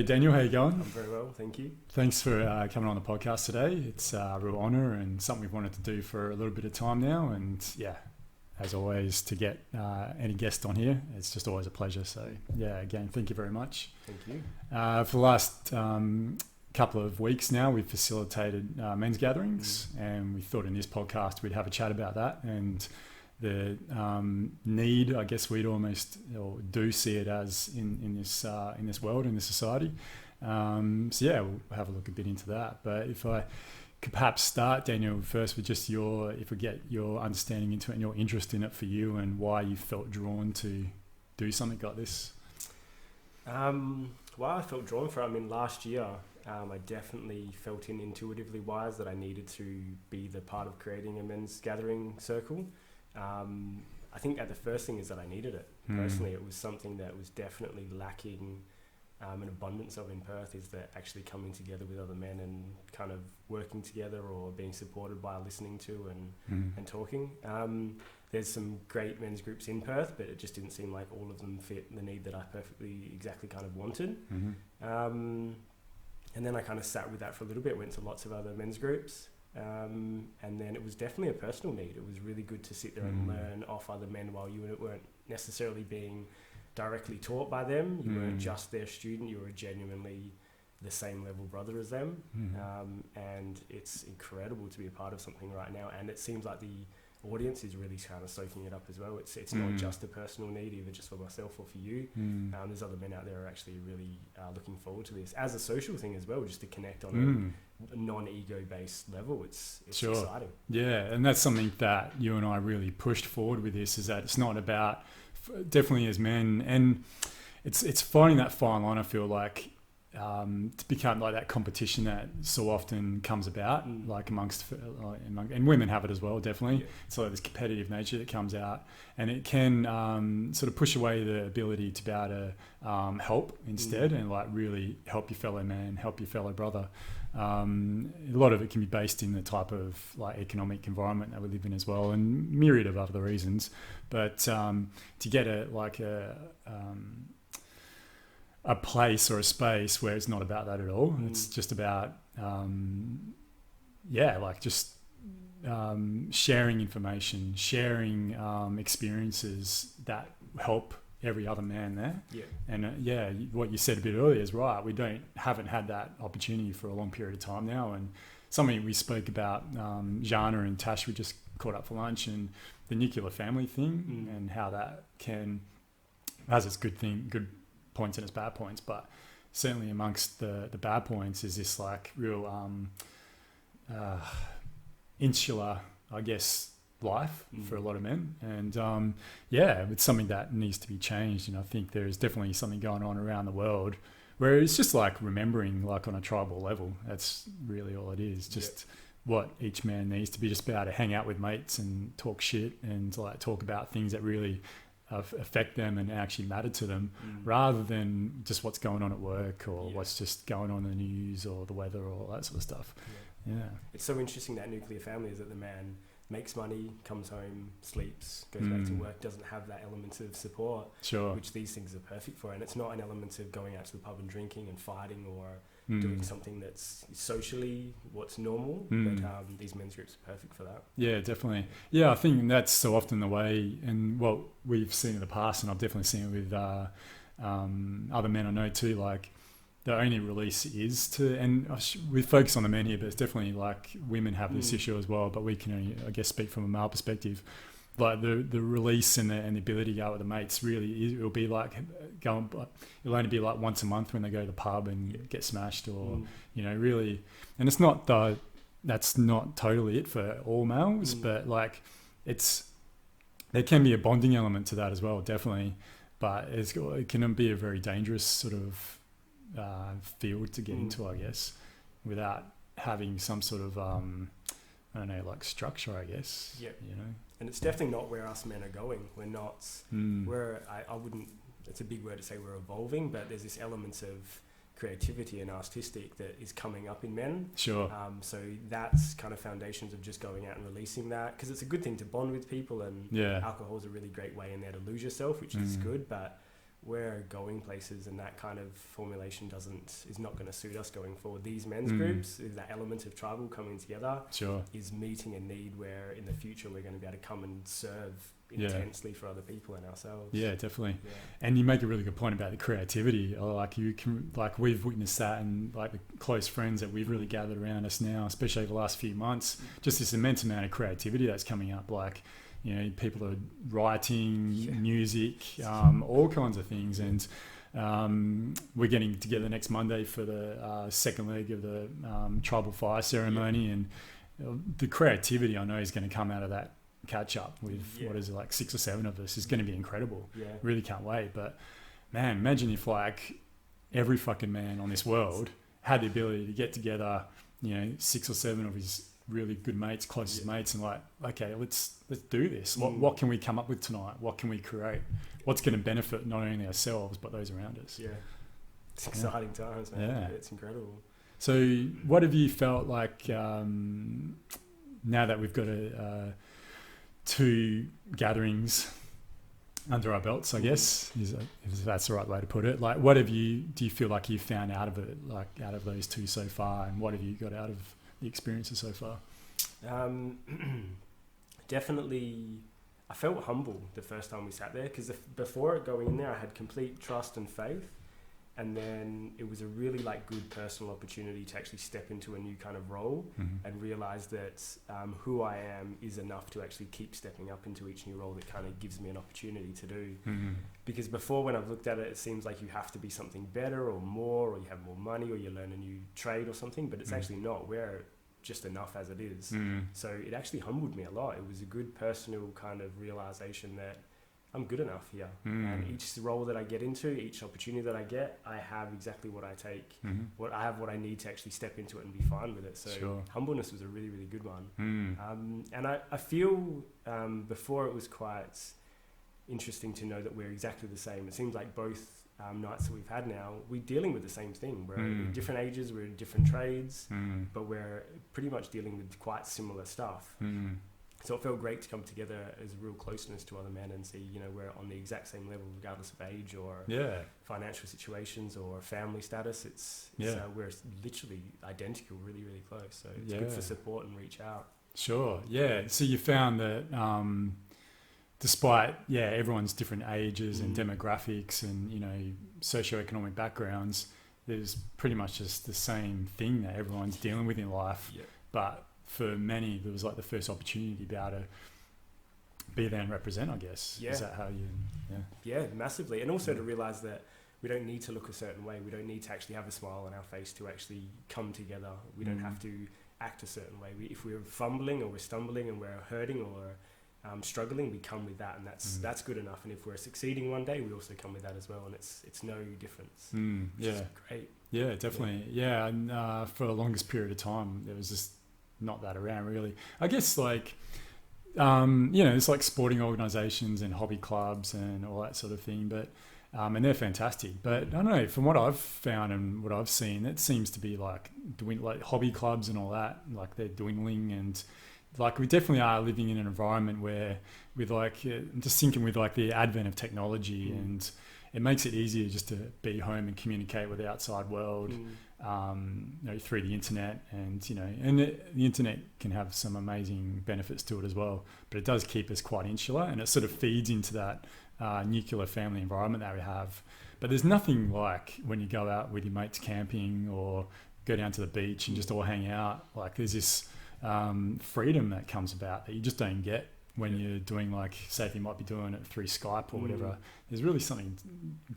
Hey Daniel, how you going? I'm very well, thank you. Thanks for coming on the podcast today. It's a real honour and something we've wanted to do for a little bit of time now. And yeah, as always, to get any guest on here, it's just always a pleasure. So yeah, again, thank you very much. Thank you. For the last couple of weeks now, we've facilitated men's gatherings, and we thought in this podcast we'd have a chat about that and the need, I guess we'd almost or do see it as in this world, in this society. So yeah, we'll have a look a bit into that. But if I could perhaps start, Daniel, first with just if we get your understanding into it and your interest in it for you and why you felt drawn to do something like this. Why I felt drawn for it, I mean, last year I definitely felt intuitively wise that I needed to be the part of creating a men's gathering circle. I think the first thing is that I needed it. Personally, it was something that was definitely lacking an abundance of in Perth, is that actually coming together with other men and kind of working together or being supported by listening to and talking. There's some great men's groups in Perth, but it just didn't seem like all of them fit the need that I exactly kind of wanted. And then I kind of sat with that for a little bit, went to lots of other men's groups. And then it was definitely a personal need. It was really good to sit there and learn off other men while you weren't necessarily being directly taught by them. You weren't just their student, you were genuinely the same level brother as them. And it's incredible to be a part of something right now. And it seems like the audience is really kind of soaking it up as well. It's not just a personal need, either just for myself or for you. There's other men out there who are actually really looking forward to this as a social thing as well, just to connect on a non-ego based level. It's sure. Exciting. Yeah, and that's something that you and I really pushed forward with this, is that it's not about, definitely as men, and it's finding that fine line, I feel like, to become like that competition that so often comes about, like among, and women have it as well, definitely. Yeah. It's like this competitive nature that comes out, and it can sort of push away the ability to be able to help instead, and like really help your fellow man, help your fellow brother. A lot of it can be based in the type of like economic environment that we live in as well, and myriad of other reasons. But to get a place or a space where it's not about that at all. It's just about, sharing information, sharing experiences that help every other man there. Yeah. And what you said a bit earlier is right. We haven't had that opportunity for a long period of time now. And something we spoke about, Jana and Tash, we just caught up for lunch, and the nuclear family thing and how that has its good points and its bad points, but certainly amongst the bad points is this like real insular, I guess, life for a lot of men. And it's something that needs to be changed. And I think there is definitely something going on around the world where it's just like remembering, like on a tribal level, that's really all it is. Just what each man needs to be, just be able to hang out with mates and talk shit and like talk about things that really affect them and actually matter to them, rather than just what's going on at work or what's just going on in the news or the weather or all that sort of stuff. Yeah. It's so interesting, that nuclear family, is that the man makes money, comes home, sleeps, goes back to work, doesn't have that element of support, which these things are perfect for. And it's not an element of going out to the pub and drinking and fighting or doing something that's socially what's normal, but these men's groups are perfect for that. Yeah, definitely. Yeah, I think that's so often the way, and what we've seen in the past, and I've definitely seen it with other men I know too, like the only release is to, and we focus on the men here, but it's definitely like women have this issue as well, but we can only, I guess, speak from a male perspective. Like the release and the ability to go with the mates, really it'll be like it'll only be like once a month when they go to the pub and get smashed, or really. And it's not that's not totally it for all males, but like there can be a bonding element to that as well, definitely. But it can be a very dangerous sort of field to get into, I guess, without having some sort of I don't know, like structure, I guess. Yeah. And it's definitely not where us men are going. We're not, I wouldn't, it's a big word to say we're evolving, but there's this element of creativity and artistic that is coming up in men. Sure. So that's kind of foundations of just going out and releasing that, because it's a good thing to bond with people, and alcohol is a really great way in there to lose yourself, which is good, but we're going places, and that kind of formulation is not going to suit us going forward. These men's groups, is that element of tribal coming together, is meeting a need where in the future we're going to be able to come and serve intensely for other people and ourselves. Yeah, definitely. Yeah. And you make a really good point about the creativity. Like we've witnessed that, and like the close friends that we've really gathered around us now, especially over the last few months, just this immense amount of creativity that's coming up. Like, you know, people are writing, music, all kinds of things. And we're getting together next Monday for the second leg of the tribal fire ceremony, and the creativity I know is going to come out of that catch up with what is it, like 6 or 7 of us, is going to be incredible. Really can't wait. But man, imagine if like every fucking man on this world had the ability to get together, you know, 6 or 7 of his really good mates, closest mates, and like, okay, let's do this. What can we come up with tonight? What can we create? What's going to benefit not only ourselves but those around us? It's exciting times, man. It's incredible. So what have you felt like now that we've got 2 gatherings under our belts, I guess, if that's the right way to put it? Like, do you feel like you found out of it, like out of those 2 so far, and what have you got out of the experiences so far? Definitely, I felt humble the first time we sat there, because before going in there, I had complete trust and faith. And then it was a really like good personal opportunity to actually step into a new kind of role and realize that who I am is enough to actually keep stepping up into each new role that kind of gives me an opportunity to do. Because before, when I've looked at it, it seems like you have to be something better or more, or you have more money, or you learn a new trade or something, but it's actually not. We're just enough as it is. So it actually humbled me a lot. It was a good personal kind of realization that I'm good enough here. And each role that I get into, each opportunity that I get, I have exactly what I take. What I need to actually step into it and be fine with it. So humbleness was a really, really good one. And I feel before it was quite interesting to know that we're exactly the same. It seems like both nights that we've had now, we're dealing with the same thing. We're in different ages, we're in different trades, but we're pretty much dealing with quite similar stuff. So it felt great to come together as a real closeness to other men and see, you know, we're on the exact same level regardless of age or financial situations or family status. We're literally identical, really, really close. So it's good for support and reach out. Sure. Yeah. So you found that despite everyone's different ages and demographics and, you know, socioeconomic backgrounds, there's pretty much just the same thing that everyone's dealing with in life. But for many, there was like the first opportunity to be able to be there and represent, I guess. Is that how you... Yeah, massively. And also to realise that we don't need to look a certain way. We don't need to actually have a smile on our face to actually come together. We don't have to act a certain way. If we're fumbling or we're stumbling and we're hurting or struggling, we come with that, and that's good enough. And if we're succeeding one day, we also come with that as well, and it's no difference. It's great. Yeah, definitely. Yeah, and for the longest period of time, there was just not that around really. I guess like you know, it's like sporting organizations and hobby clubs and all that sort of thing, but and they're fantastic, but I don't know, from what I've found and what I've seen, it seems to be like hobby clubs and all that, like they're dwindling. And like we definitely are living in an environment where with like just thinking with like the advent of technology, and it makes it easier just to be home and communicate with the outside world, you know, through the internet. And you know, and the internet can have some amazing benefits to it as well, but it does keep us quite insular, and it sort of feeds into that nuclear family environment that we have. But there's nothing like when you go out with your mates camping or go down to the beach and just all hang out. Like there's this freedom that comes about that you just don't get when you're doing, like, say if you might be doing it through Skype or whatever. There's really something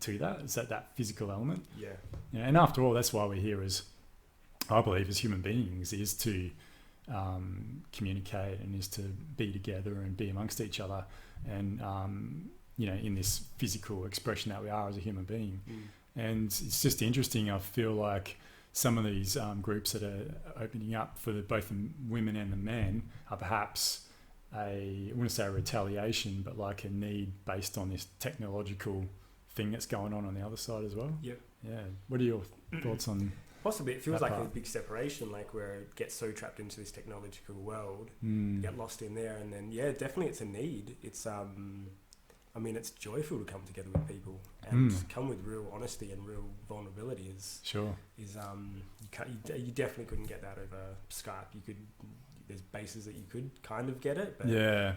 to that. It's that physical element. Yeah. And after all, that's why we're here as, I believe, as human beings, is to communicate and is to be together and be amongst each other, and you know, in this physical expression that we are as a human being. And it's just interesting. I feel like some of these groups that are opening up for both the women and the men are perhaps I wouldn't say a retaliation, but like a need based on this technological thing that's going on the other side as well. Yeah. What are your thoughts on? Possibly, it feels like a big separation, like where it gets so trapped into this technological world, get lost in there, and then definitely it's a need. It's I mean, it's joyful to come together with people and come with real honesty and real vulnerability. You definitely couldn't get that over Skype. There's bases that you could kind of get it, but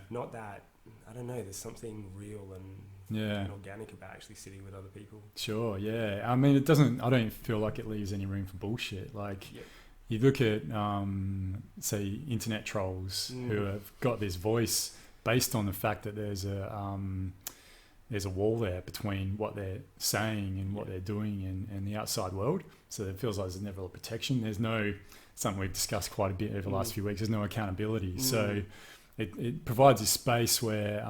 not that. I don't know. There's something real and organic about actually sitting with other people. Sure. Yeah. I mean, it doesn't. I don't feel like it leaves any room for bullshit. Like. You look at, say, internet trolls who have got this voice based on the fact that there's a wall there between what they're saying and what they're doing and the outside world. So it feels like there's never a protection. There's no, something we've discussed quite a bit over the last few weeks, there's no accountability. So it provides a space where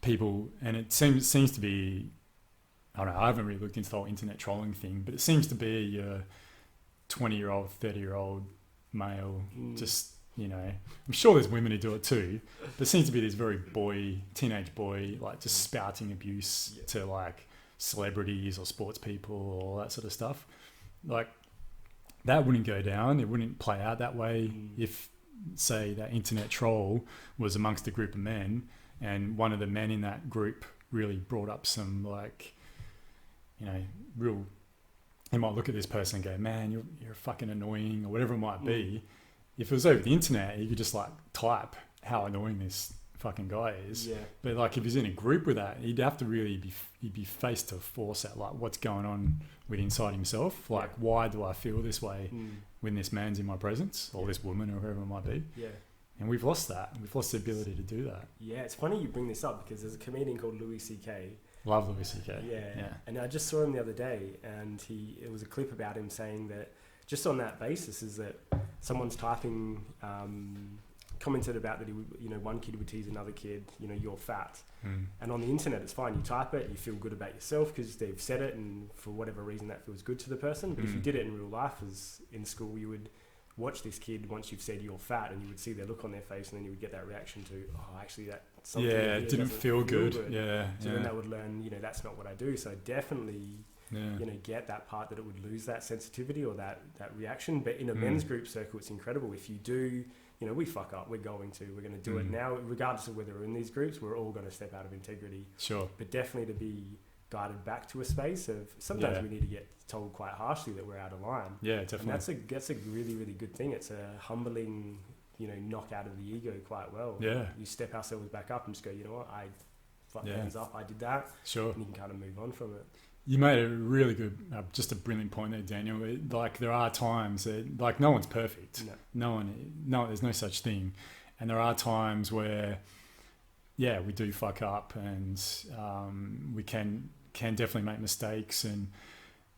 people, and it seems to be, I don't know, I haven't really looked into the whole internet trolling thing, but it seems to be 20-year-old, 30-year-old male, just, you know, I'm sure there's women who do it too, but it seems to be this very teenage boy, like just spouting abuse to like celebrities or sports people or all that sort of stuff. Like that wouldn't go down. It wouldn't play out that way if, say, that internet troll was amongst a group of men and one of the men in that group really brought up some like, you know, real... You might look at this person and go, man, you're fucking annoying or whatever it might be. If it was over the internet, you could just like type how annoying this fucking guy is. Yeah. But like if he's in a group with that, he'd have to really be faced to force out like what's going on with inside himself. Like why do I feel this way when this man's in my presence or this woman or whoever it might be? Yeah. And we've lost that. We've lost the ability to do that. Yeah, it's funny you bring this up because there's a comedian called Louis C.K. Love Louis C.K. Yeah. And I just saw him the other day and it was a clip about him saying that just on that basis is that someone's typing, commented about that he would, you know, one kid would tease another kid, you know, you're fat. And on the internet it's fine, you type it, you feel good about yourself because they've said it and for whatever reason that feels good to the person. But if you did it in real life, as in school, you would watch this kid once you've said you're fat and you would see their look on their face and then you would get that reaction to, oh, actually that something it didn't feel good. So then they would learn, you know, that's not what I do. So definitely, you know, get that part that it would lose that sensitivity or that reaction. But in a men's group circle, it's incredible. If you do, you know, we fuck up, we're going to do it now, regardless of whether we're in these groups, we're all going to step out of integrity. Sure. But definitely to be guided back to a space of sometimes we need to get told quite harshly that we're out of line. Yeah, definitely. And that's a really, really good thing. It's a humbling, you know, knock out of the ego quite well. Yeah. You step ourselves back up and just go, you know what, I fucked hands up, I did that. Sure. And you can kind of move on from it. You made a really good, just a brilliant point there, Daniel. Like there are times that, like no one's perfect. No, there's no such thing. And there are times where, we do fuck up and we can definitely make mistakes. And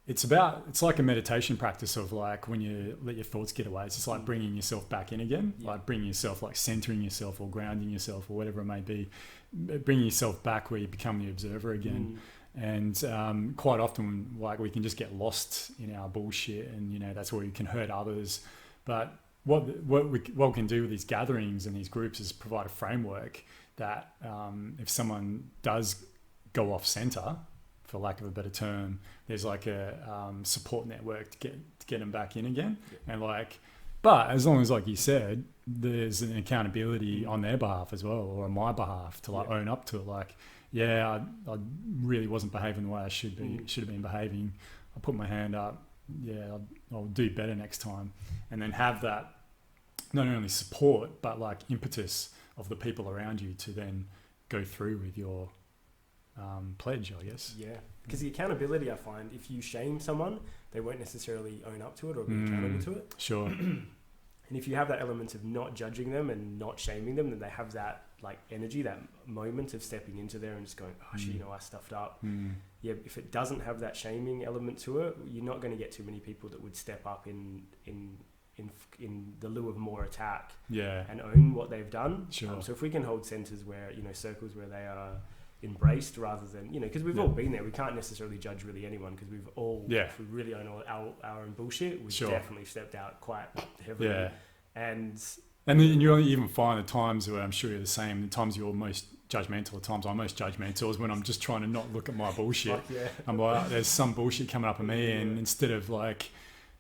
it's like a meditation practice of like when you let your thoughts get away, it's just like bringing yourself back in again, like bringing yourself, like centering yourself or grounding yourself or whatever it may be, bringing yourself back where you become the observer again. And quite often, like we can just get lost in our bullshit, and you know that's where we can hurt others. But what we can do with these gatherings and these groups is provide a framework that if someone does go off center, for lack of a better term, there's like a support network to get them back in again. And like, but as long as, like you said, there's an accountability on their behalf as well, or on my behalf to like own up to it. Like, I really wasn't behaving the way I should have been behaving. I put my hand up. I'll do better next time. And then have that not only support, but like impetus of the people around you to then go through with your pledge, I guess. Yeah, because the accountability, I find, if you shame someone, they won't necessarily own up to it or be accountable to it. Sure. And if you have that element of not judging them and not shaming them, then they have that like energy, that moment of stepping into there and just going, oh shit, you know, I stuffed up. Yeah, if it doesn't have that shaming element to it, you're not going to get too many people that would step up in the lieu of more attack and own what they've done. Sure. So if we can hold centers where, you know, circles where they are embraced rather than, you know, because we've all been there, we can't necessarily judge really anyone because we've all, if we really own our own bullshit, we've definitely stepped out quite heavily. And then you even find the times where I'm sure you're the same, the times you're most judgmental, the times I'm most judgmental is when I'm just trying to not look at my bullshit. I'm like, there's some bullshit coming up at me, and instead of like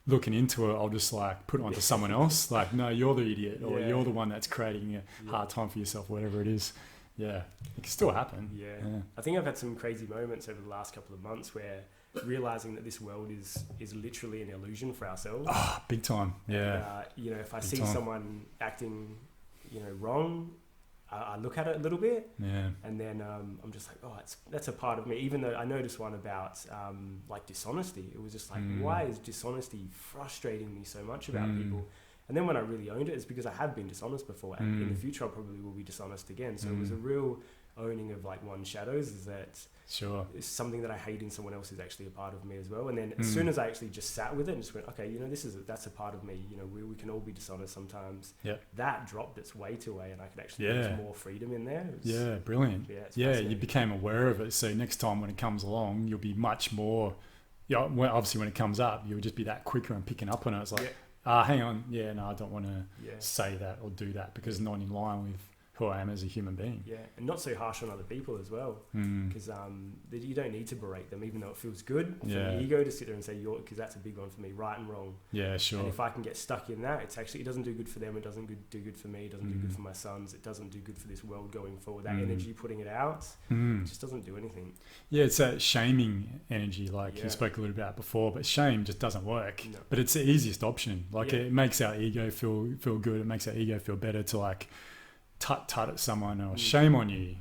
looking into it, I'll just like put it onto someone else. Like, no, you're the idiot, or you're the one that's creating a hard time for yourself, whatever it is. Yeah, it can still happen. Yeah. I think I've had some crazy moments over the last couple of months where realizing that this world is literally an illusion for ourselves. Oh, big time. Yeah. And, if I big see time. someone acting, wrong, I look at it a little bit, Yeah. and then I'm just like, oh, that's a part of me. Even though I noticed one about like dishonesty, it was just like, why is dishonesty frustrating me so much about people? And then when I really owned it, it's because I have been dishonest before, and in the future I probably will be dishonest again. So it was a real owning of like one's shadows, is that Sure. it's something that I hate in someone else is actually a part of me as well. And then as soon as I actually just sat with it and just went, okay, that's a part of me. We can all be dishonest sometimes. Yep. That dropped its weight away, and I could actually use more freedom in there. Brilliant. Yeah, you became aware of it. So next time when it comes along, you'll be much more. Yeah, obviously when it comes up, you'll just be that quicker and picking up on it. It's like, hang on, no, I don't want to say that or do that because it's not in line with who I am as a human being. Yeah, and not so harsh on other people as well, because you don't need to berate them, even though it feels good for the ego to sit there and say, because that's a big one for me, right and wrong. Yeah, sure. And if I can get stuck in that, it doesn't do good for them, it doesn't do good for me, it doesn't do good for my sons, it doesn't do good for this world going forward. That energy, putting it out, it just doesn't do anything. Yeah, it's that shaming energy, like you spoke a little about before, but shame just doesn't work. No. But it's the easiest option. Like it makes our ego feel good, it makes our ego feel better to like tut at someone or shame on you,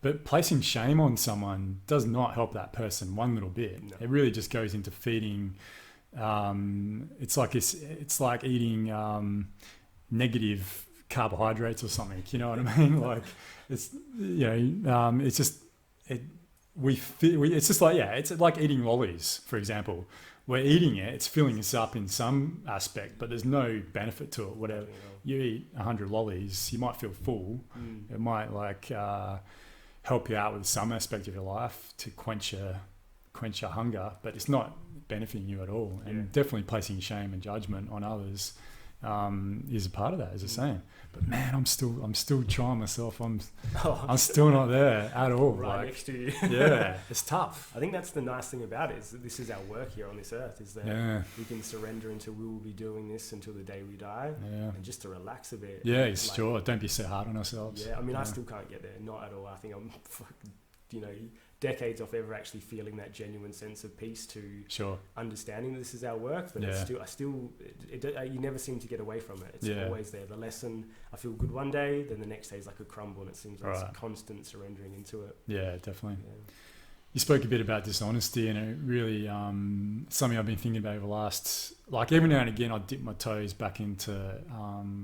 but placing shame on someone does not help that person one little bit. No. It really just goes into feeding. It's like eating negative carbohydrates or something. You know what I mean? Like it's it's just it's just like it's like eating lollies, for example. We're eating it, it's filling us up in some aspect, but there's no benefit to it. Whatever you eat 100 lollies, you might feel full. It might help you out with some aspect of your life to quench your hunger, but it's not benefiting you at all. And definitely placing shame and judgment on others is a part of that, as I was saying. But man, I'm still trying myself. I'm still not there at all. Right next to you. Yeah, it's tough. I think that's the nice thing about it, is that this is our work here on this earth, is that we can surrender until we will be doing this until the day we die, and just to relax a bit. Yeah, sure. Don't be so hard on ourselves. Yeah, I mean, I still can't get there, not at all. I think I'm decades off ever actually feeling that genuine sense of peace to understanding that this is our work, but you never seem to get away from it. It's always there. The lesson, I feel good one day, then the next day is like a crumble, and it seems like it's a constant surrendering into it. Yeah, definitely. You spoke a bit about dishonesty, and it really something I've been thinking about over the last, like every now and again I dip my toes back into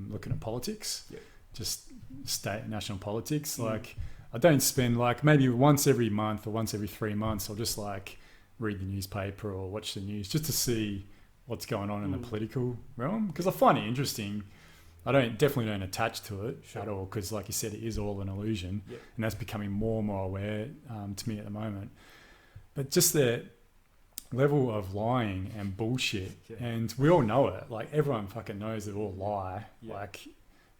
looking at politics, just state national politics. Like I don't spend maybe once every month or once every 3 months, I'll just read the newspaper or watch the news just to see what's going on in the political realm, because I find it interesting. I definitely don't attach to it at all, because like you said, it is all an illusion, and that's becoming more and more aware to me at the moment. But just the level of lying and bullshit, and we all know it. Like everyone fucking knows they all lie. Like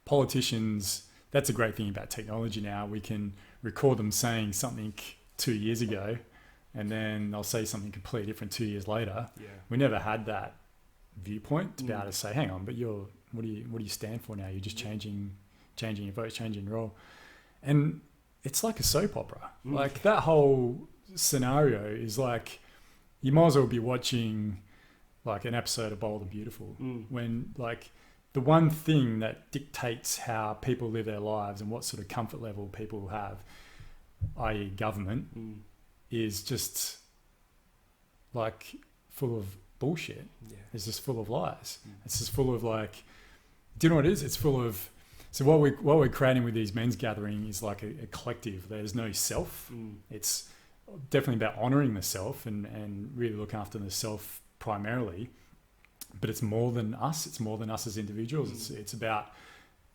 politicians. That's a great thing about technology now. We can record them saying something 2 years ago, and then they'll say something completely different 2 years later. Yeah. We never had that viewpoint to be able to say, hang on, but what do you stand for now? You're just changing your vote, changing your role. And it's like a soap opera. Like that whole scenario is like, you might as well be watching like an episode of Bold and Beautiful when the one thing that dictates how people live their lives and what sort of comfort level people have, i.e. government, is just full of bullshit. Yeah. It's just full of lies. It's just full of do you know what it is? It's full of, so what we're creating with these men's gathering is like a collective. There's no self. It's definitely about honouring the self and really looking after the self primarily. But it's more than us. It's more than us as individuals. It's about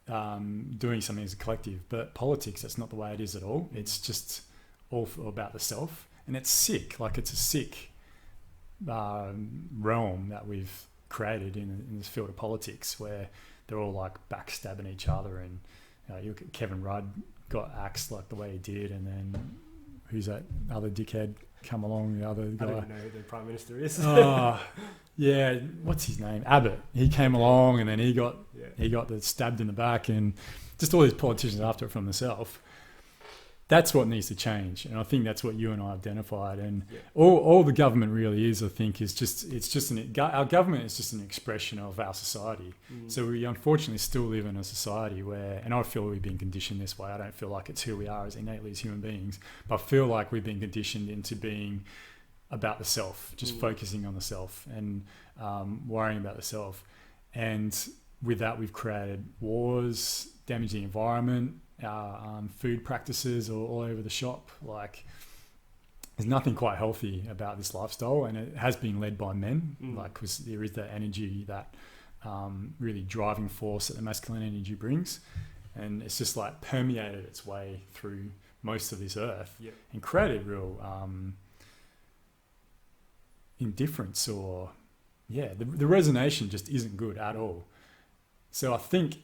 doing something as a collective. But politics, that's not the way it is at all. It's just all about the self. And it's sick. It's a sick realm that we've created in this field of politics, where they're all backstabbing each other. And you look at Kevin Rudd got axed the way he did. And then who's that other dickhead come along, the other guy? I don't know who the Prime Minister is. yeah, what's his name? Abbott. He came along and then he got stabbed in the back, and just all these politicians after it from themselves. That's what needs to change, and I think that's what you and I identified. And all the government really is, I think, is our government is just an expression of our society. So we unfortunately still live in a society where, and I feel we've been conditioned this way. I don't feel like it's who we are as innately as human beings, but I feel like we've been conditioned into being about the self, just focusing on the self and worrying about the self. And with that, we've created wars, damaged the environment. Our food practices are all over the shop. Like, there's nothing quite healthy about this lifestyle, and it has been led by men. Like, because there is that energy, that really driving force that the masculine energy brings, and it's just like permeated its way through most of this earth and created real indifference, or the resonation just isn't good at all. So I think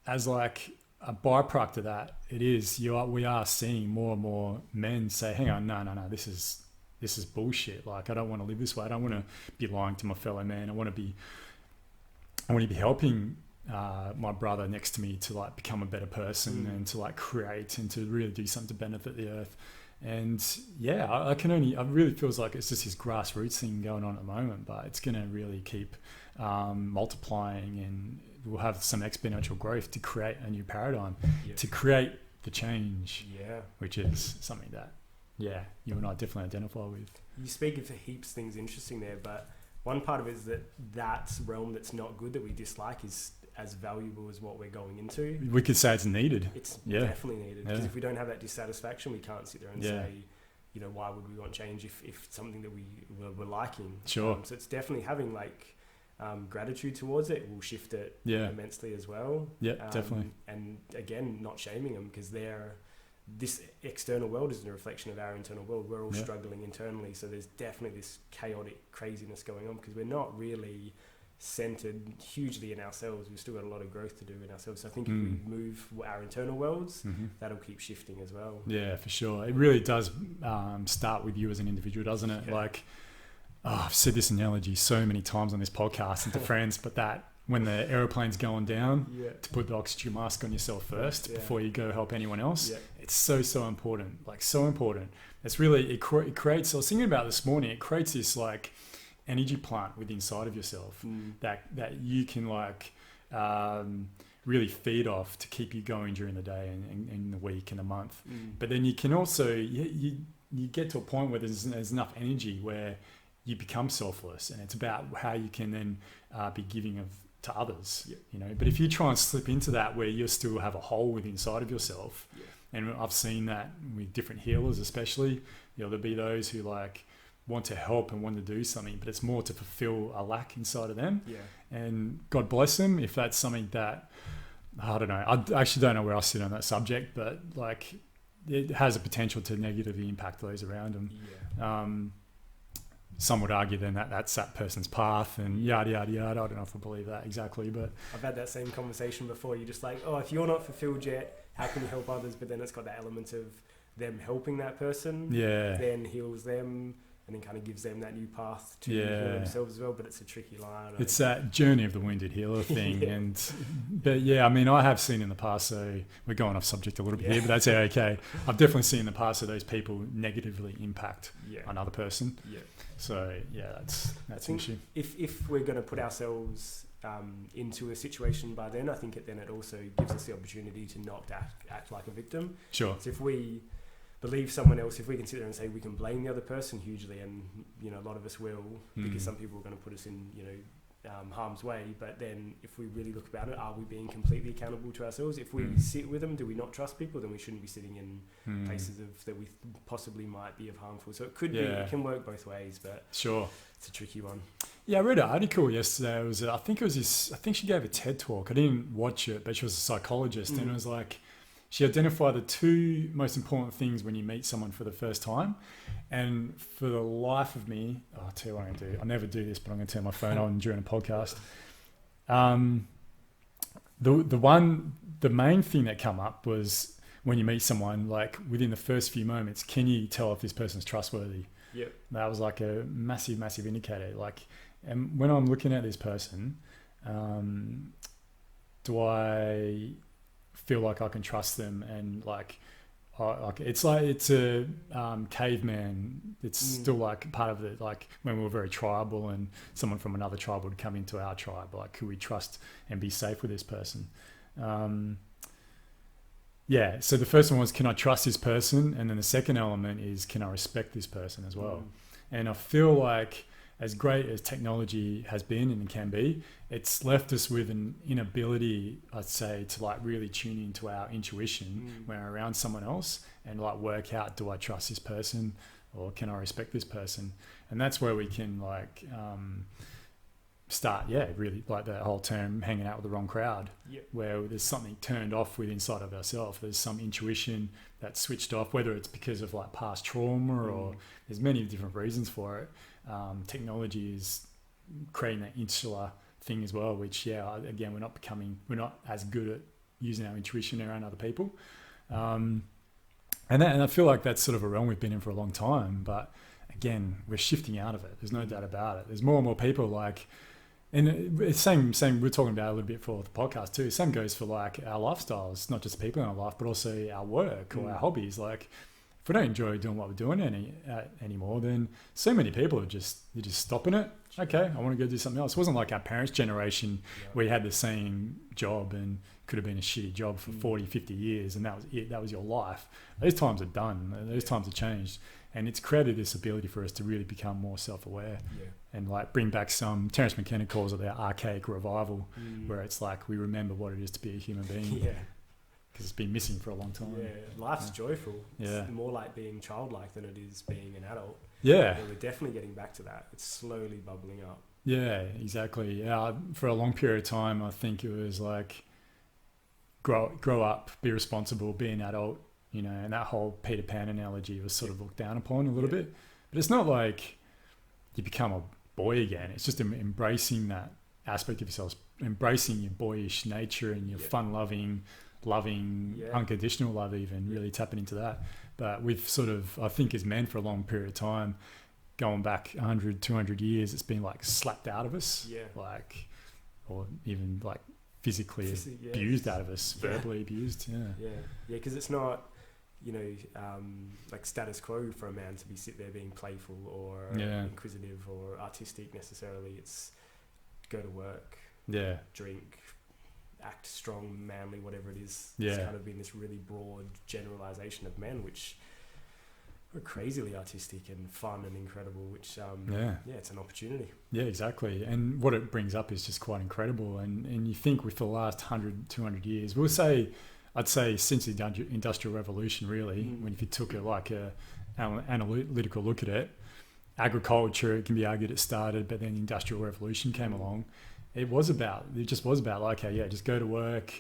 as like a byproduct of that, we are seeing more and more men say, hang on, no, this is bullshit. Like, I don't want to live this way. I don't want to be lying to my fellow man. I want to be helping my brother next to me to like become a better person and to like create and to really do something to benefit the earth. And I really feels like it's just this grassroots thing going on at the moment, but it's going to really keep multiplying, and we'll have some exponential growth to create a new paradigm, to create the change, which is something that, you and I definitely identify with. You speak of heaps of things interesting there, but one part of it is that realm that's not good, that we dislike, is as valuable as what we're going into. We could say it's needed. It's definitely needed, because if we don't have that dissatisfaction, we can't sit there and say, you know, why would we want change if something that we're liking? Sure. So it's definitely having like gratitude towards it will shift it immensely as well. Yeah, definitely. And again, not shaming them, because this external world is a reflection of our internal world. We're all struggling internally, so there's definitely this chaotic craziness going on, because we're not really centered hugely in ourselves. We've still got a lot of growth to do in ourselves. So I think if we move our internal worlds, that'll keep shifting as well. Yeah, for sure. It really does start with you as an individual, doesn't it? Like, I've said this analogy so many times on this podcast and to friends, but that when the aeroplane's going down, to put the oxygen mask on yourself first before you go help anyone else. It's so important, like so important. It's really, it creates, I was thinking about this morning, it creates this like energy plant within inside of yourself that you can like really feed off to keep you going during the day and the week and the month. But then you can also, you get to a point where there's enough energy where you become selfless, and it's about how you can then be giving to others, you know. But if you try and slip into that where you still have a hole within inside of yourself, and I've seen that with different healers especially, you know, there'll be those who like want to help and want to do something, but it's more to fulfill a lack inside of them. And God bless them if that's something that, I don't know, I actually don't know where I sit on that subject, but like it has a potential to negatively impact those around them. Some would argue then that's that person's path and yada, yada, yada. I don't know if I believe that exactly, but I've had that same conversation before. You're just like, oh, if you're not fulfilled yet, how can you help others? But then it's got that element of them helping that person, then heals them, and then kind of gives them that new path to heal themselves as well. But it's a tricky line. It's that journey of the wounded healer thing. But I mean, I have seen in the past, so we're going off subject a little bit here, but that's okay. I've definitely seen in the past that those people negatively impact another person. So that's an issue. If we're going to put ourselves into a situation by then, I think it also gives us the opportunity to not act like a victim. Sure. So if we believe someone else, if we can sit there and say we can blame the other person hugely, and you know a lot of us will, because some people are going to put us in harm's way, but then if we really look about it, are we being completely accountable to ourselves? If we sit with them, do we not trust people? Then we shouldn't be sitting in places that we possibly might be of harmful. So it could be, it can work both ways, but sure, it's a tricky one. I read an article yesterday. I think she gave a TED talk. I didn't watch it, but she was a psychologist, and it was like she identified the two most important things when you meet someone for the first time. And for the life of me, I'll tell you what I'm going to do. I never do this, but I'm going to turn my phone on during a podcast. The main thing that came up was when you meet someone, like within the first few moments, can you tell if this person's trustworthy? That was like a massive indicator. Like and when I'm looking at this person, do I feel like I can trust them? And like, it's a caveman. It's still like part of it. Like when we were very tribal, and someone from another tribe would come into our tribe. Like, could we trust and be safe with this person? Yeah. So the first one was, can I trust this person? And then the second element is, can I respect this person as well? And I feel like, as great as technology has been and can be, it's left us with an inability, I'd say, to like really tune into our intuition when we're around someone else and like work out, do I trust this person or can I respect this person? And that's where we can like start, really like the whole term, hanging out with the wrong crowd, where there's something turned off with inside of ourselves. There's some intuition that's switched off, whether it's because of like past trauma or there's many different reasons for it. Technology is creating that insular thing as well, which again, we're not as good at using our intuition around other people, and I feel like that's sort of a realm we've been in for a long time, but again, we're shifting out of it. There's no doubt about it. There's more and more people like, and it's same we're talking about a little bit for the podcast too. Same goes for like our lifestyles, not just people in our life, but also our work or our hobbies. Like, if we don't enjoy doing what we're doing anymore, then so many people they're just stopping it. Okay, I want to go do something else. It wasn't like our parents' generation where you had the same job and could have been a shitty job for 40, 50 years and that was it. That was your life. Those times are done. Those times have changed. And it's created this ability for us to really become more self-aware and like bring back some, Terence McKenna calls it the archaic revival, where it's like we remember what it is to be a human being. Because it's been missing for a long time. Life's joyful. It's more like being childlike than it is being an adult. Yeah. We're definitely getting back to that. It's slowly bubbling up. Yeah, exactly. For a long period of time, I think it was like grow up, be responsible, be an adult, and that whole Peter Pan analogy was sort of looked down upon a little bit. But it's not like you become a boy again. It's just embracing that aspect of yourself, embracing your boyish nature and your fun-loving, unconditional love, even really tapping into that. But we've sort of, I think as men for a long period of time, going back 100, 200 years, it's been like slapped out of us, like, or even like physically abused out of us, verbally abused. Because it's not, like status quo for a man to be sit there being playful or inquisitive or artistic necessarily. It's go to work, drink, act strong, manly, whatever it is. It's kind of been this really broad generalization of men, which are crazily artistic and fun and incredible, which it's an opportunity. Yeah, exactly. And what it brings up is just quite incredible. And you think with the last 100, 200 years, I'd say since the Industrial Revolution, really, when if you took an analytical look at it, agriculture, it can be argued it started, but then the Industrial Revolution came along. It just was about like, just go to work.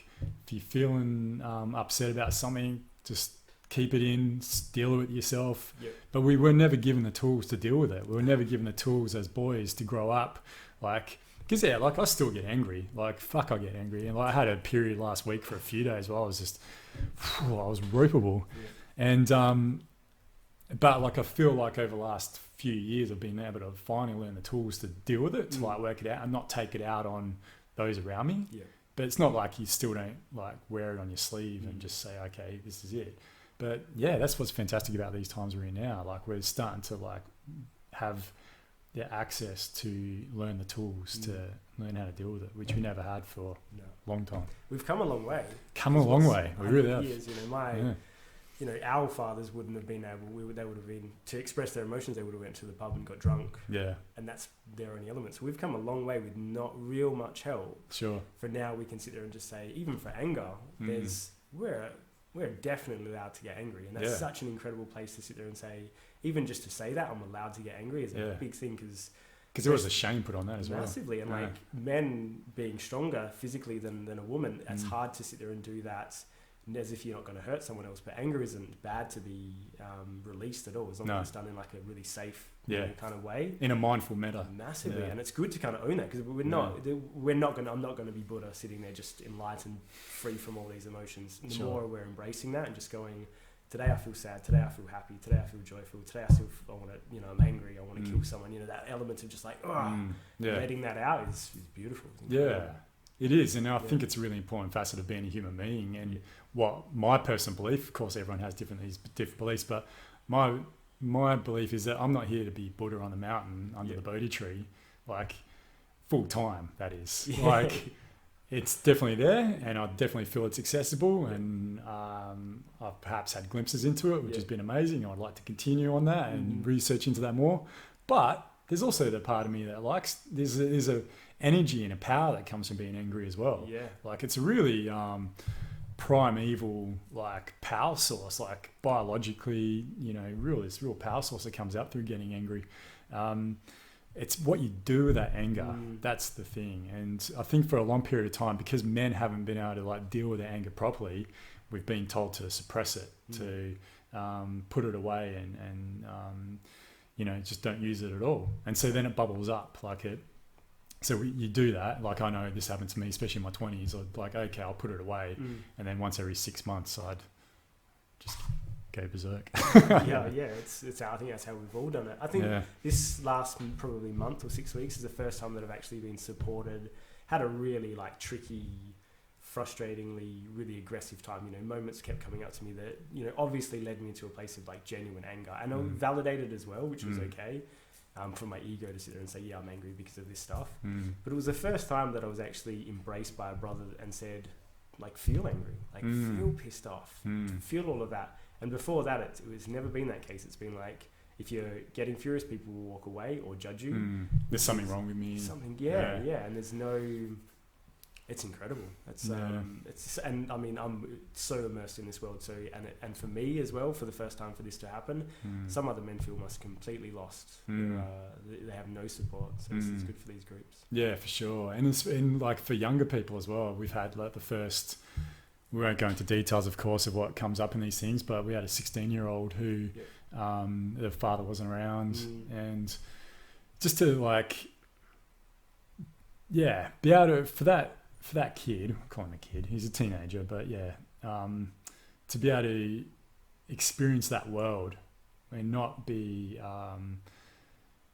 If you're feeling upset about something, just keep it in, deal with it yourself. But we were never given the tools to deal with it. We were never given the tools as boys to grow up. Like, because like I still get angry. Like, fuck, I get angry. And like, I had a period last week for a few days where I was just, I was ropeable. And but like I feel like over the last few years I've been able to finally learn the tools to deal with it, to like work it out and not take it out on those around me. But it's not like you still don't like wear it on your sleeve and just say, okay, this is it. But that's what's fantastic about these times we're in now. Like, we're starting to like have access to learn the tools to learn how to deal with it, which we never had for a long time. We've come a long way. We really have. Years, our fathers wouldn't have been able. They would have been to express their emotions. They would have went to the pub and got drunk. And that's their only element. So we've come a long way with not real much help. Sure. For now, we can sit there and just say, even for anger, we're definitely allowed to get angry, and that's such an incredible place to sit there and say, even just to say that I'm allowed to get angry is a big thing, because there was a shame put on that as well. Massively, and like men being stronger physically than a woman, it's hard to sit there and do that as if you're not going to hurt someone else. But anger isn't bad to be released at all, as long as it's done in like a really safe kind of way, in a mindful manner. Massively, and it's good to kind of own that, because I'm not going to be Buddha sitting there just enlightened, free from all these emotions. The more we're embracing that and just going, today I feel sad, today I feel happy, today I feel joyful, today I want to, I'm angry, I want to kill someone. That element of just like, letting that out is beautiful. Yeah, it is. And I think it's a really important facet of being a human being. And what my personal belief, of course, everyone has different beliefs, but my belief is that I'm not here to be Buddha on the mountain under the Bodhi tree, like full time, that is. Yeah. Like, it's definitely there, and I definitely feel it's accessible, and I've perhaps had glimpses into it, which has been amazing. I'd like to continue on that and research into that more. But there's also the part of me that likes, there's a energy and a power that comes from being angry as well. Yeah. Like, it's a really primeval, like, power source, like biologically, this real power source that comes out through getting angry. It's what you do with that anger. That's the thing. And I think for a long period of time, because men haven't been able to like deal with their anger properly, we've been told to suppress it, to put it away, and just don't use it at all. And so then it bubbles up you do that. Like, I know this happened to me, especially in my 20s. I'd like, okay, I'll put it away. And then once every 6 months, I'd just go berserk. I think that's how we've all done it. I think this last probably month or 6 weeks is the first time that I've actually been supported, had a really like tricky, frustratingly, really aggressive time. Moments kept coming up to me that, obviously led me into a place of like genuine anger, and I validated as well, which was okay. For my ego to sit there and say, I'm angry because of this stuff. But it was the first time that I was actually embraced by a brother and said, like, feel angry, like feel pissed off, feel all of that. And before that, it was never been that case. It's been like, if you're getting furious, people will walk away or judge you. There's something wrong with me. And there's no. It's incredible. And I mean, I'm so immersed in this world. So and for me as well, for the first time for this to happen, some other men feel must completely lost. They have no support. So it's good for these groups. Yeah, for sure. And it's like for younger people as well. We've had like the first. We won't go into details, of course, of what comes up in these things, but we had a 16-year-old who the father wasn't around, and just to like, be able to for that kid, I call him a kid, he's a teenager, but to be able to experience that world and not be,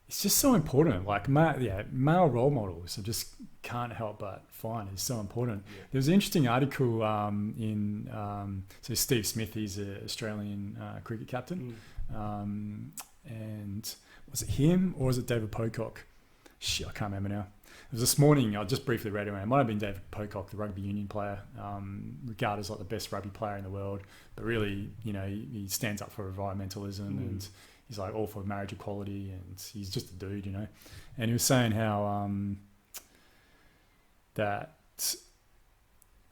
it's just so important. Like, male role models, I just can't help but find is so important. There was an interesting article so Steve Smith, he's an Australian cricket captain, and was it him or was it David Pocock? Shit, I can't remember now. It was this morning, I just briefly read around. It might have been David Pocock, the rugby union player, regarded as like the best rugby player in the world. But really, he stands up for environmentalism and he's like all for marriage equality, and he's just a dude, And he was saying how that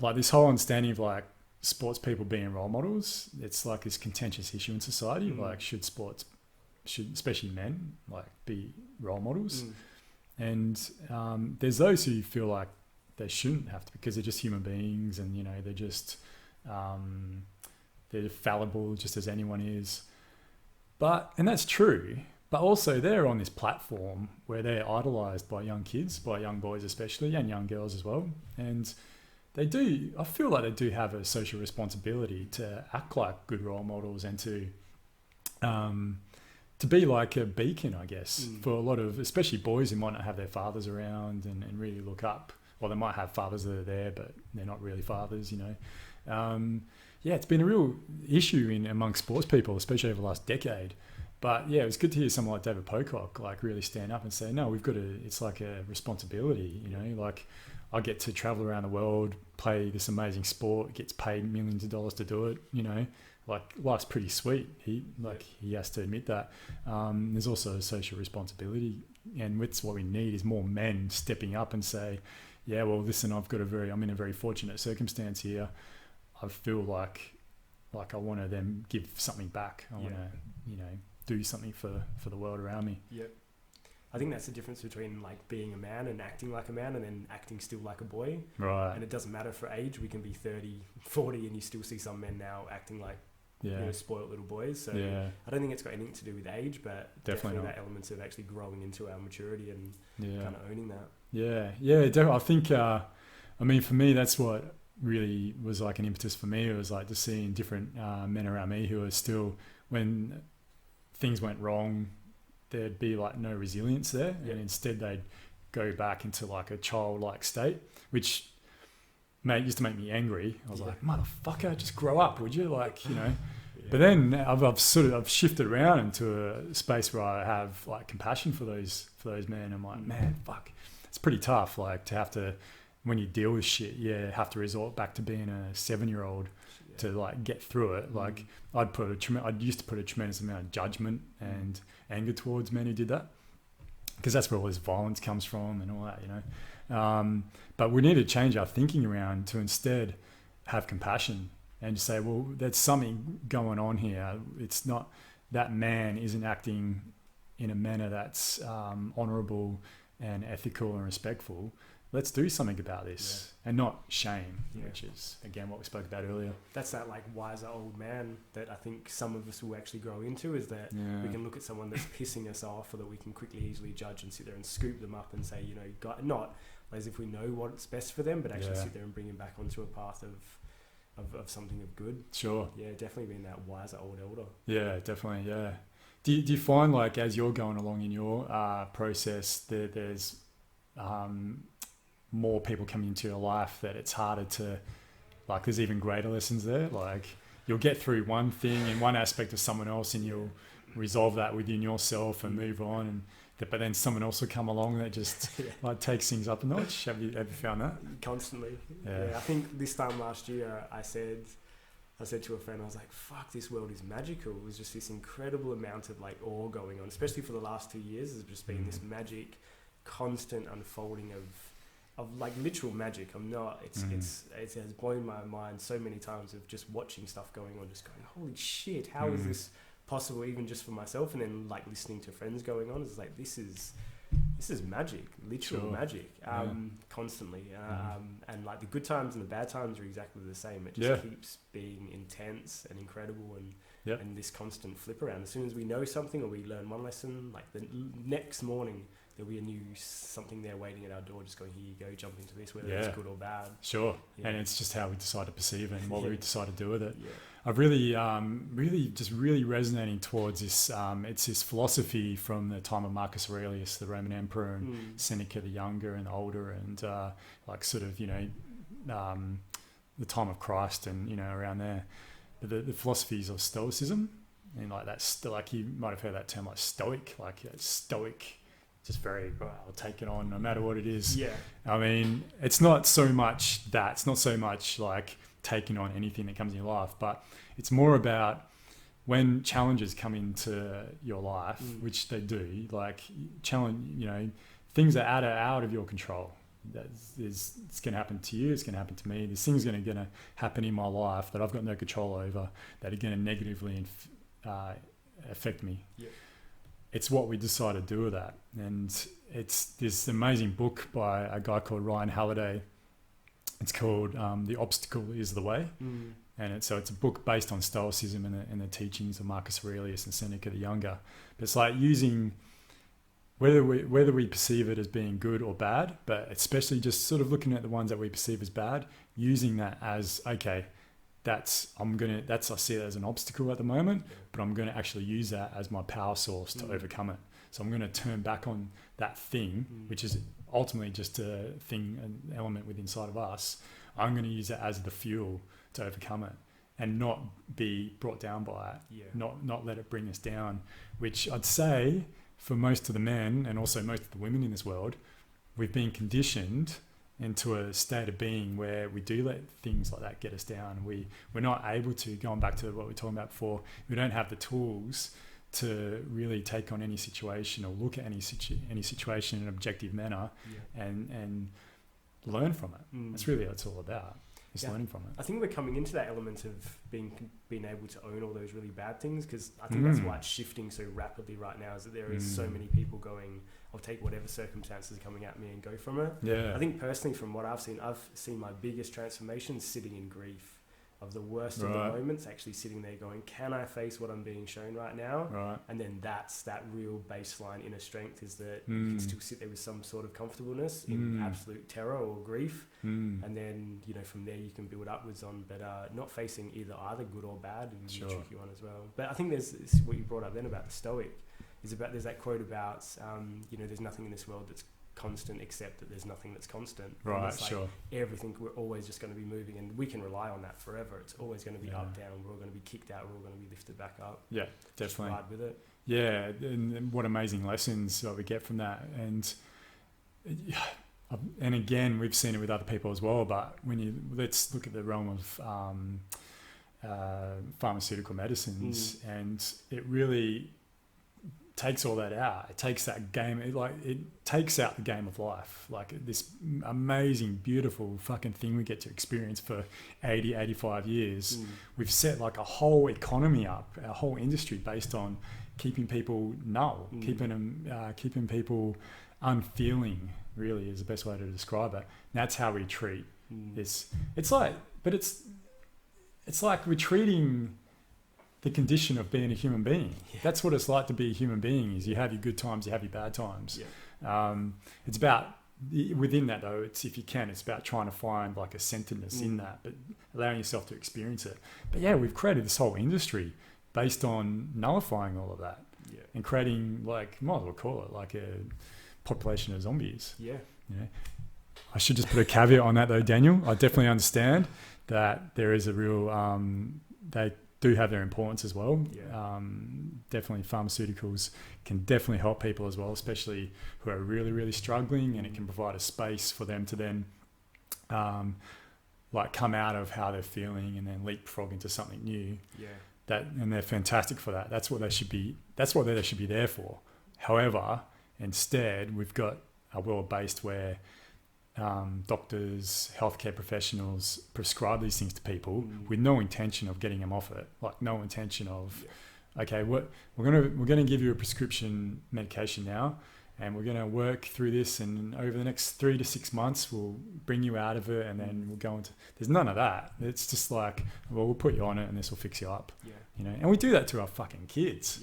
like this whole understanding of like sports people being role models, it's like this contentious issue in society. Like, should especially men, like be role models? And there's those who feel like they shouldn't have to, because they're just human beings, and they're just they're fallible just as anyone is. And that's true, but also they're on this platform where they're idolized by young kids, by young boys especially, and young girls as well. And I feel like they do have a social responsibility to act like good role models and to be like a beacon, I guess, for a lot of, especially boys who might not have their fathers around and really look up. Well, they might have fathers that are there, but they're not really fathers, it's been a real issue among sports people, especially over the last decade. But it was good to hear someone like David Pocock like really stand up and say, no, we've got to, it's like a responsibility, like I get to travel around the world, play this amazing sport, gets paid millions of dollars to do it, like life's pretty sweet. He has to admit that. There's also a social responsibility, and that's what we need is more men stepping up and say, yeah, well, listen, I'm in a very fortunate circumstance here. I feel like I want to then give something back. I want to, do something for the world around me. Yeah. I think that's the difference between like being a man and acting like a man and then acting still like a boy. Right. And it doesn't matter for age. We can be 30, 40 and you still see some men now acting like spoiled little boys. So I don't think it's got anything to do with age, but definitely that elements of actually growing into our maturity and kind of owning that. Yeah, definitely. I think, for me, that's what really was like an impetus for me. It was like just seeing different men around me who are still, when things went wrong, there'd be like no resilience there, and instead they'd go back into like a childlike state, which used to make me angry. I was like, motherfucker, just grow up, would you? Like, you know. But then I've shifted around into a space where I have like compassion for those men. I'm like, man, fuck, it's pretty tough. Like to have to, when you deal with shit, have to resort back to being a 7-year-old to like get through it. Like I used to put a tremendous amount of judgment and anger towards men who did that, because that's where all this violence comes from and all that, you know. But we need to change our thinking around to instead have compassion and just say, well, there's something going on here. It's not, that man isn't acting in a manner that's honourable and ethical and respectful. Let's do something about this, and not shame, which is, again, what we spoke about earlier. That's that like wiser old man that I think some of us will actually grow into, is that we can look at someone that's pissing us off, or that we can quickly easily judge and sit there and scoop them up and say, you know, not as if we know what's best for them, but actually sit there and bring them back onto a path of something of good. Sure. Yeah, definitely being that wiser old elder. Yeah, definitely, yeah. Do you find like as you're going along in your process that there's more people coming into your life that it's harder to, like there's even greater lessons there? Like you'll get through one thing in one aspect of someone else and you'll resolve that within yourself and move on, and but then someone else will come along that just like takes things up a notch. Have you found that? Constantly. Yeah. I think this time last year I said to a friend, I was like, fuck, this world is magical. It was just this incredible amount of like awe going on, especially for the last 2 years. There's just been this magic, constant unfolding of like literal magic. It has blown my mind so many times of just watching stuff going on, just going, holy shit, how is this possible, even just for myself? And then like listening to friends going on, it's like, this is magic, literal magic, constantly. And like the good times and the bad times are exactly the same. It just keeps being intense and incredible, and this constant flip around. As soon as we know something or we learn one lesson, like the next morning there'll be a new something there waiting at our door, just going, here you go, jump into this, whether it's good or bad. Sure. And it's just how we decide to perceive it and what we decide to do with it. I've really resonating towards this. It's this philosophy from the time of Marcus Aurelius, the Roman emperor, and Seneca the younger and older, and like sort of, you know, the time of Christ and, you know, around there. But the philosophies of Stoicism, and like that's like, you might have heard that term, like stoic, stoic. Just very, I'll take it on no matter what it is. Yeah. I mean, it's not so much that. It's not so much like taking on anything that comes in your life, but it's more about when challenges come into your life, which they do, like challenge, you know, things that are out of your control. It's going to happen to you. It's going to happen to me. There's things going to happen in my life that I've got no control over that are going to negatively affect me. Yeah. It's what we decide to do with that. And it's this amazing book by a guy called Ryan Halliday. It's called The Obstacle is the Way. And it's a book based on Stoicism and the teachings of Marcus Aurelius and Seneca the Younger. But it's like using, whether we perceive it as being good or bad, but especially just sort of looking at the ones that we perceive as bad, using that as, okay, I see it as an obstacle at the moment, but I'm going to actually use that as my power source to overcome it. So I'm going to turn back on that thing, which is ultimately just a thing, an element within inside of us. I'm going to use it as the fuel to overcome it and not be brought down by it, not let it bring us down, which I'd say for most of the men and also most of the women in this world, we've been conditioned into a state of being where we do let things like that get us down. We're not able to, going back to what we were talking about before, we don't have the tools to really take on any situation or look at any situation in an objective manner and learn from it. That's really what it's all about. Just learning from it. I think we're coming into that element of being able to own all those really bad things, because I think that's why it's shifting so rapidly right now, is that there is so many people going, I'll take whatever circumstances are coming at me and go from it. Yeah. I think personally, from what I've seen my biggest transformation sitting in grief. of the worst of the moments, actually sitting there going, can I face what I'm being shown right now? Right. And then that's that real baseline inner strength, is that you can still sit there with some sort of comfortableness in absolute terror or grief. And then, you know, from there you can build upwards on, but not facing either good or bad, and a tricky one as well. But I think there's what you brought up then about the Stoic, there's that quote about, you know, there's nothing in this world that's constant except that there's nothing that's constant. Right, like everything, we're always just going to be moving, and we can rely on that forever. It's always going to be up, down. We're all going to be kicked out. We're all going to be lifted back up. Yeah, definitely. Just ride with it. Yeah, and what amazing lessons that we get from that. And again, we've seen it with other people as well. But let's look at the realm of pharmaceutical medicines, and it really takes all that out. It takes that game, it takes out the game of life, like this amazing, beautiful fucking thing we get to experience for 80, 85 years. We've set like a whole economy up, a whole industry based on keeping people null, keeping people unfeeling, really is the best way to describe it. And that's how we treat this. It's like we're treating the condition of being a human being. Yeah. That's what it's like to be a human being, is you have your good times, you have your bad times. Yeah. It's about, within that though, it's, if you can, it's about trying to find like a centeredness in that, but allowing yourself to experience it. But yeah, we've created this whole industry based on nullifying all of that and creating, like, might as well call it like a population of zombies. Yeah. You know? I should just put a caveat on that though, Daniel. I definitely understand that there is a real, they do have their importance as well. Definitely pharmaceuticals can definitely help people as well, especially who are really, really struggling, and it can provide a space for them to then like come out of how they're feeling and then leapfrog into something new. And they're fantastic for that. That's what they should be there for. However, instead we've got a world based where doctors, healthcare professionals prescribe these things to people with no intention of getting them off it, like no intention of, okay, we're gonna give you a prescription medication now, and we're gonna work through this, and over the next 3 to 6 months we'll bring you out of it, and then we'll go into. There's none of that. It's just like, well, we'll put you on it, and this will fix you up. You know, and we do that to our fucking kids.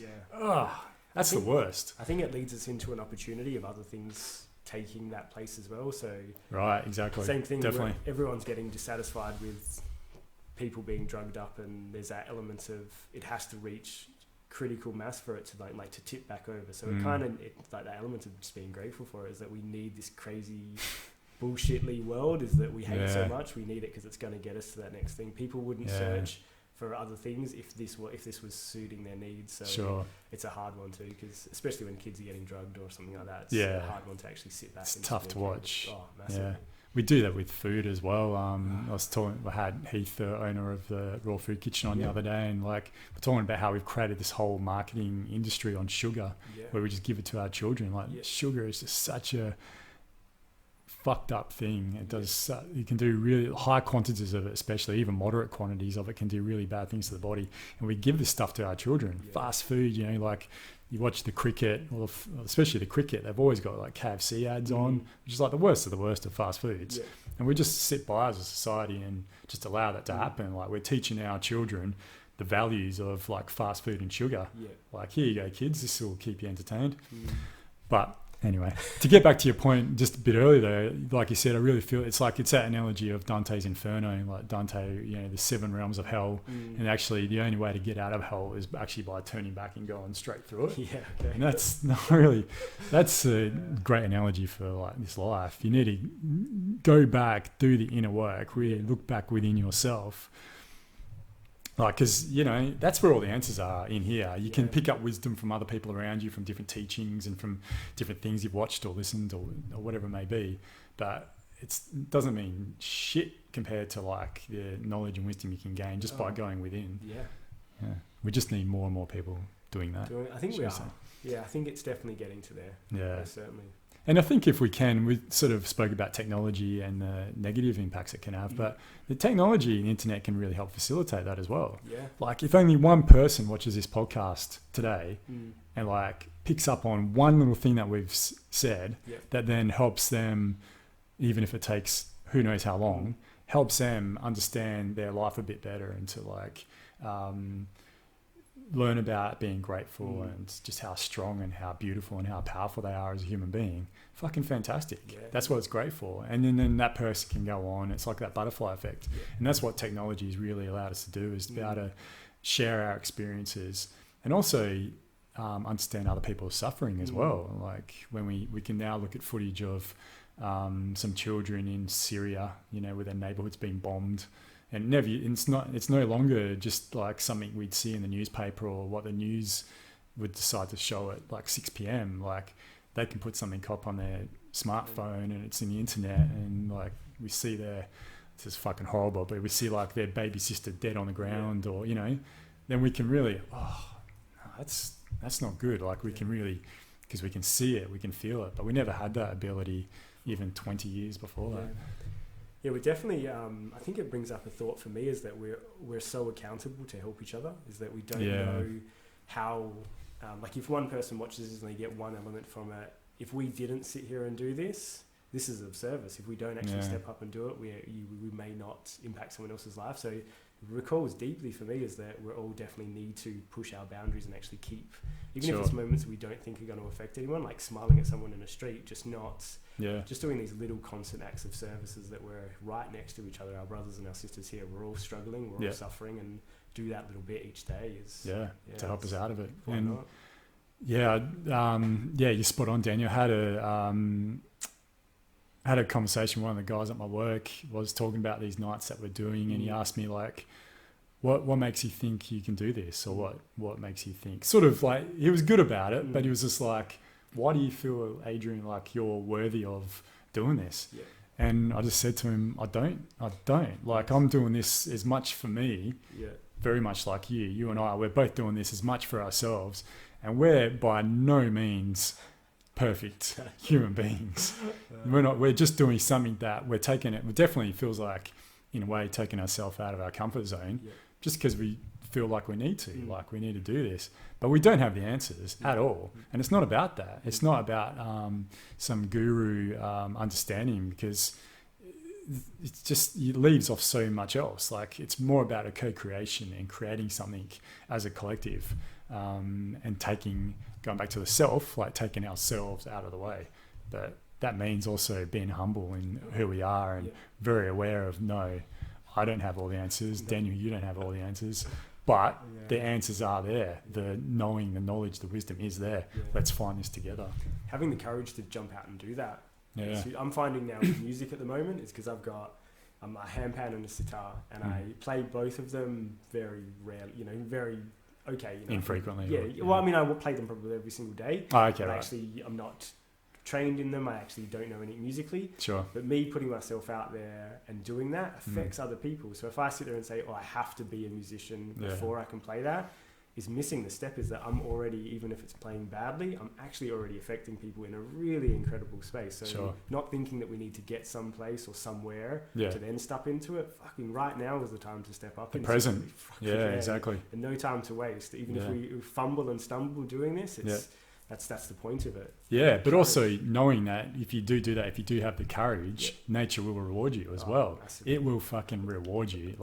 That's the worst. I think it leads us into an opportunity of other things taking that place as well. So exactly, same thing. Definitely, everyone's getting dissatisfied with people being drugged up, and there's that element of it has to reach critical mass for it to like to tip back over. So it kind of like that element of just being grateful for it is that we need this crazy bullshitly world, is that we hate it so much. We need it because it's going to get us to that next thing. People wouldn't search for other things if this was suiting their needs. So it's a hard one too, because especially when kids are getting drugged or something like that, it's a hard one to actually sit back. It's tough to watch. Massively. We do that with food as well. I had Heath, the owner of the Raw Food Kitchen, on the other day, and like we're talking about how we've created this whole marketing industry on sugar, where we just give it to our children. Like sugar is just such a fucked up thing. It does. You can do really high quantities of it, especially even moderate quantities of it, can do really bad things to the body. And we give this stuff to our children. Fast food, you know, like you watch the cricket, or especially the cricket. They've always got like KFC ads on, which is like the worst of fast foods. And we just sit by as a society and just allow that to happen. Like we're teaching our children the values of like fast food and sugar. Like, here you go, kids. This will keep you entertained. But anyway, to get back to your point just a bit earlier though, like you said, I really feel it's that analogy of Dante's Inferno, like Dante, you know, the 7 realms of hell, and actually the only way to get out of hell is actually by turning back and going straight through it. And that's a great analogy for like this life. You need to go back, do the inner work, really look back within yourself. Like, because, you know, that's where all the answers are in here. You can pick up wisdom from other people around you, from different teachings and from different things you've watched or listened or whatever it may be. But it doesn't mean shit compared to like the knowledge and wisdom you can gain just by going within. We just need more and more people doing that. I think we are. I think it's definitely getting to there. Certainly. And I think if we can, we sort of spoke about technology and the negative impacts it can have, but the technology and the internet can really help facilitate that as well. Like if only one person watches this podcast today and like picks up on one little thing that we've said that then helps them, even if it takes who knows how long, helps them understand their life a bit better and to like learn about being grateful and just how strong and how beautiful and how powerful they are as a human being. Fucking fantastic. Yeah. That's what it's great for. And then that person can go on. It's like that butterfly effect. Yeah. And that's what technology has really allowed us to do, is to be able to share our experiences and also understand other people's suffering as well. Like when we can now look at footage of some children in Syria, you know, where their neighborhood's been bombed. And it's no longer just like something we'd see in the newspaper or what the news would decide to show at like 6 p.m. Like they can put something up on their smartphone and it's in the internet, and like we see this is fucking horrible, but we see like their baby sister dead on the ground, or, you know, then we can really, that's not good. Like we can really, because we can see it, we can feel it, but we never had that ability even 20 years before that. Yeah, we definitely. I think it brings up a thought for me, is that we're so accountable to help each other. Is that we don't know how. Like if one person watches this and they get one element from it, if we didn't sit here and do this is of service. If we don't actually step up and do it, we may not impact someone else's life. So recalls deeply for me is that we all definitely need to push our boundaries and actually keep, even if it's moments we don't think are going to affect anyone, like smiling at someone in the street, just doing these little constant acts of services that we're right next to each other, our brothers and our sisters here, we're all struggling, we're all suffering, and do that little bit each day is to help us out of it. And you're spot on, Daniel. I had a conversation with one of the guys at my work, was talking about these nights that we're doing, and he asked me like, what makes you think you can do this, or what makes you think, sort of like, he was good about it, but he was just like, why do you feel, Adrian, like you're worthy of doing this? And I just said to him, I don't like, I'm doing this as much for me, very much like you and I, we're both doing this as much for ourselves, and we're by no means perfect human beings. We're just doing something that we're taking it. It definitely feels like, in a way, taking ourselves out of our comfort zone, just because we feel like we need to, like we need to do this, but we don't have the answers at all. And it's not about that. It's not about some guru understanding, because it's just, it leaves off so much else. Like it's more about a co-creation and creating something as a collective, and going back to the self, like taking ourselves out of the way. But that means also being humble in who we are, and very aware of, no, I don't have all the answers. Daniel, you don't have all the answers, but the answers are there. The knowing, the knowledge, the wisdom is there. Let's find this together. Having the courage to jump out and do that. So I'm finding now with music at the moment is because I've got a handpan and a sitar, and I play both of them very rarely, very infrequently. Well, I mean, I will play them probably every single day. Actually, I'm not trained in them. I actually don't know any musically. Sure. But me putting myself out there and doing that affects other people. So if I sit there and say, I have to be a musician before I can play that, is missing the step, is that I'm already, even if it's playing badly, I'm actually already affecting people in a really incredible space. So not thinking that we need to get someplace or somewhere to then step into it. Fucking right now is the time to step up. The present. Exactly. And no time to waste. Even if we fumble and stumble doing this, that's the point of it. Yeah, but also knowing that if you do that, if you do have the courage, nature will reward you as well. Massively. It will fucking reward you.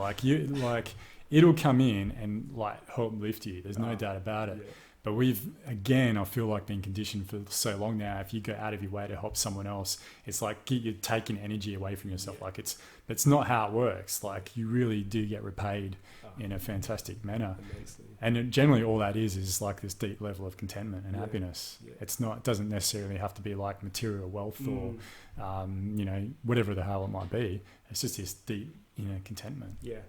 It'll come in and like help lift you. There's no doubt about it. But I feel like been conditioned for so long now. If you go out of your way to help someone else, it's like you're taking energy away from yourself. Like it's not how it works. Like you really do get repaid in a fantastic manner. Immensely. And generally all that is like this deep level of contentment and happiness. It doesn't necessarily have to be like material wealth or, whatever the hell it might be. It's just this deep, contentment. Yeah.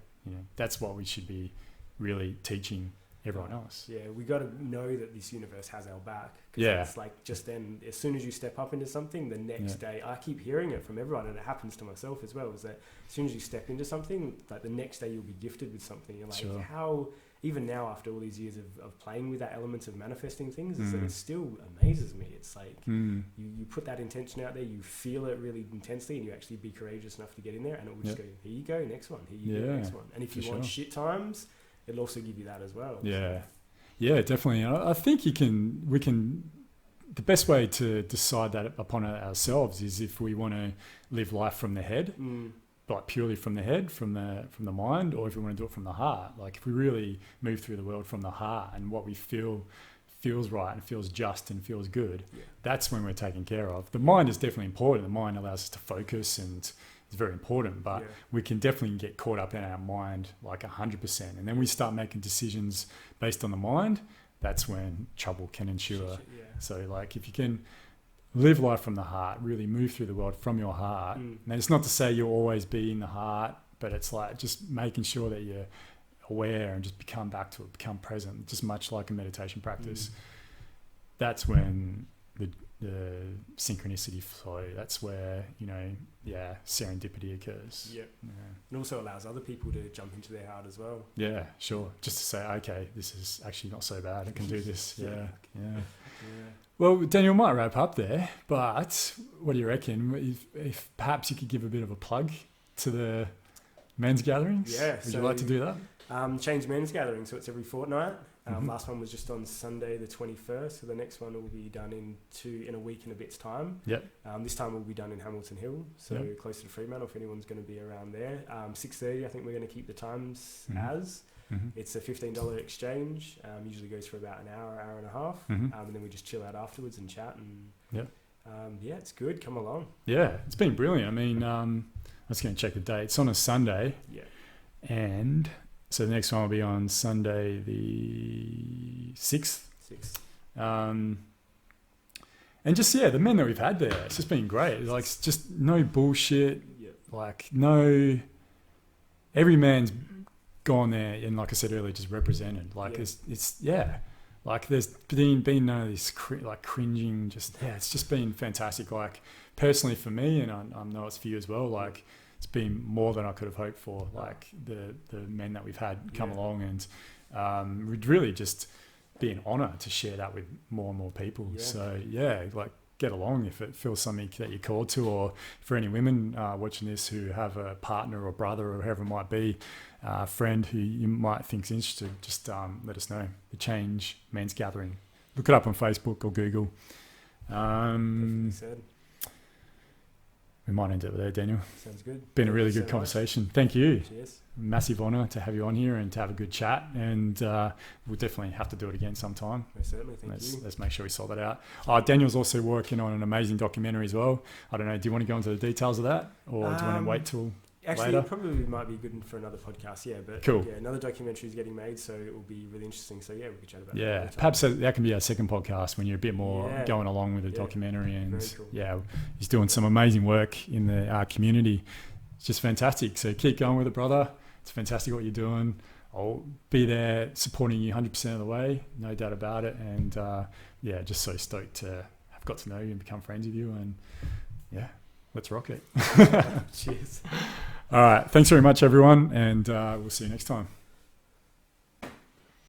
That's what we should be really teaching everyone else. Yeah, we got to know that this universe has our back. It's like just then, as soon as you step up into something, the next day, I keep hearing it from everyone, and it happens to myself as well, is that as soon as you step into something, like the next day you'll be gifted with something. You're like, how, even now after all these years of playing with that element of manifesting things, is that it still amazes me. It's like you put that intention out there, you feel it really intensely, and you actually be courageous enough to get in there, and it will just go, here you go, next one, here you go, next one. And if you want shit times, it'll also give you that as well. Yeah. Yeah, definitely. I think we can, the best way to decide that upon ourselves is if we want to live life from the head, like purely from the head, from the mind, or if we want to do it from the heart. Like if we really move through the world from the heart and what we feel feels right and feels just and feels good, that's when we're taken care of. The mind is definitely important. The mind allows us to focus and it's very important, but we can definitely get caught up in our mind like 100%. And then we start making decisions based on the mind. That's when trouble can ensue. So like if you can live life from the heart, really move through the world from your heart. And it's not to say you'll always be in the heart, but it's like just making sure that you're aware and just become back to it, become present, just much like a meditation practice. That's when the synchronicity flow. That's where, serendipity occurs. It also allows other people to jump into their heart as well. Yeah, sure. Just to say, okay, this is actually not so bad. I can do this. Yeah. Well, Daniel, might wrap up there, but what do you reckon? If perhaps you could give a bit of a plug to the men's gatherings? Yeah. Would you like to do that? Change men's gathering, so it's every fortnight. Last one was just on Sunday the 21st, so the next one will be done in a week and a bit's time. This time will be done in Hamilton Hill, so closer to Fremantle if anyone's going to be around there. 6:30, I think we're going to keep the times as. It's a $15 exchange, usually goes for about an hour and a half, and then we just chill out afterwards and chat, and it's good. Come along. Yeah, it's been brilliant. I mean, I was going to check the date. It's on a Sunday, and so the next one will be on Sunday the 6th. And just, the men that we've had there, it's just been great. Like, it's just no bullshit. Like, every man's gone there and, like I said earlier, just represented. Like, it's like there's been none of this cringing. It's just been fantastic. Like, personally for me, and I know it's for you as well, like, it's been more than I could have hoped for. Like the men that we've had come along, and would really just be an honour to share that with more and more people. So like get along if it feels something that you're called to, or for any women watching this who have a partner or brother or whoever it might be, friend who you might think's interested, just let us know. The Change Men's Gathering. Look it up on Facebook or Google. We might end it there, Daniel. Sounds good. Been a really good conversation. Much. Thank you. Cheers. Massive honour to have you on here and to have a good chat. And we'll definitely have to do it again sometime. Most certainly. Thank you. Let's make sure we sort that out. Daniel's also working on an amazing documentary as well. I don't know. Do you want to go into the details of that, or do you want to wait till later? It probably might be good for another podcast. But cool. Another documentary is getting made, so it will be really interesting. So we could chat about that. Perhaps that can be our second podcast when you're a bit more going along with the documentary. And cool. He's doing some amazing work in our community. It's just fantastic. So keep going with it, brother. It's fantastic what you're doing. I'll be there supporting you 100% of the way, no doubt about it. And just so stoked to have got to know you and become friends with you. And let's rock it. Cheers. All right. Thanks very much, everyone. And we'll see you next time.